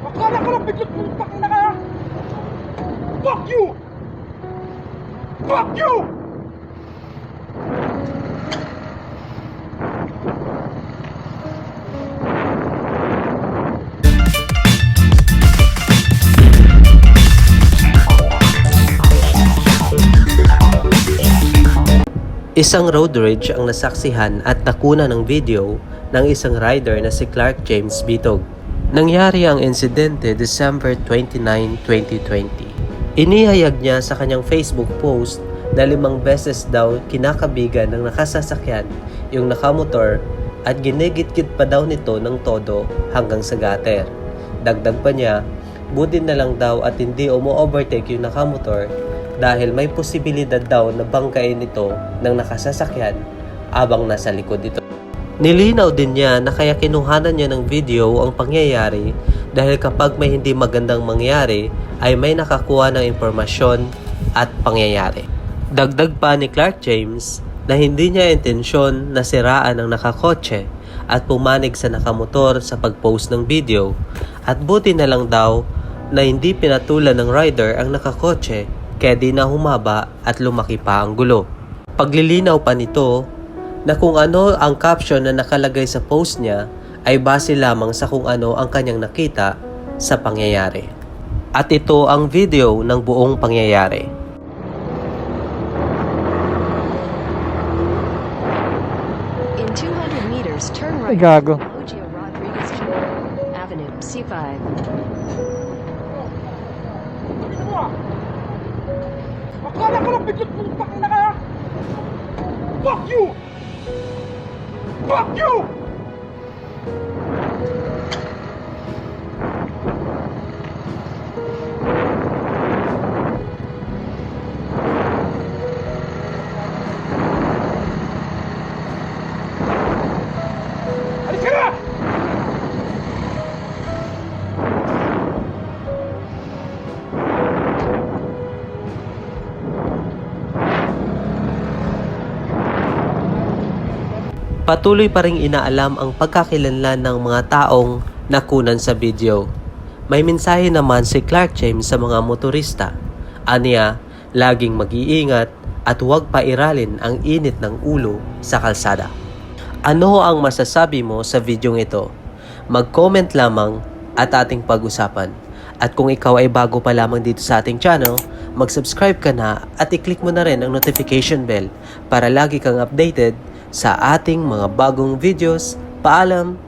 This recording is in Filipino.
Akala ko lang biglang putak na ka! Fuck you! Fuck you! Isang road rage ang nasaksihan at nakuna ng video ng isang rider na si Clark James Bitog. Nangyari ang insidente December 29, 2020. Inihayag niya sa kanyang Facebook post na 5 beses daw kinakabigan ng nakasasakyan yung nakamotor at ginigit-git pa daw nito ng todo hanggang sa gutter. Dagdag pa niya, buti na lang daw at hindi umu-overtake yung nakamotor dahil may posibilidad daw na bangkain ito ng nakasasakyan abang nasa likod ito. Nilinaw din niya na kaya kinuhanan niya ng video ang pangyayari dahil kapag may hindi magandang mangyari ay may nakakuha ng impormasyon at pangyayari. Dagdag pa ni Clark James na hindi niya intensyon na siraan ang nakakotse at pumanig sa nakamotor sa pag-post ng video at buti na lang daw na hindi pinatulan ng rider ang nakakotse kaya di na humaba at lumaki pa ang gulo. Paglilinaw pa nito na kung ano ang caption na nakalagay sa post niya ay base lamang sa kung ano ang kanyang nakita sa pangyayari. At ito ang video ng buong pangyayari. In 200 meters, turn Ay, right gago. on Ojio Rodriguez Avenue, C5. Ito mo ah! Akala ko lang biglang putak na ka! Fuck you! Fuck you! Alis ka na! Patuloy pa ring inaalam ang pagkakilanlan ng mga taong nakunan sa video. May mensahe naman si Clark James sa mga motorista. Aniya, laging mag-iingat at huwag pairalin ang init ng ulo sa kalsada. Ano ang masasabi mo sa videong ito? Mag-comment lamang at ating pag-usapan. At kung ikaw ay bago pa lamang dito sa ating channel, mag-subscribe ka na at i-click mo na rin ang notification bell para lagi kang updated sa ating mga bagong videos. Paalam!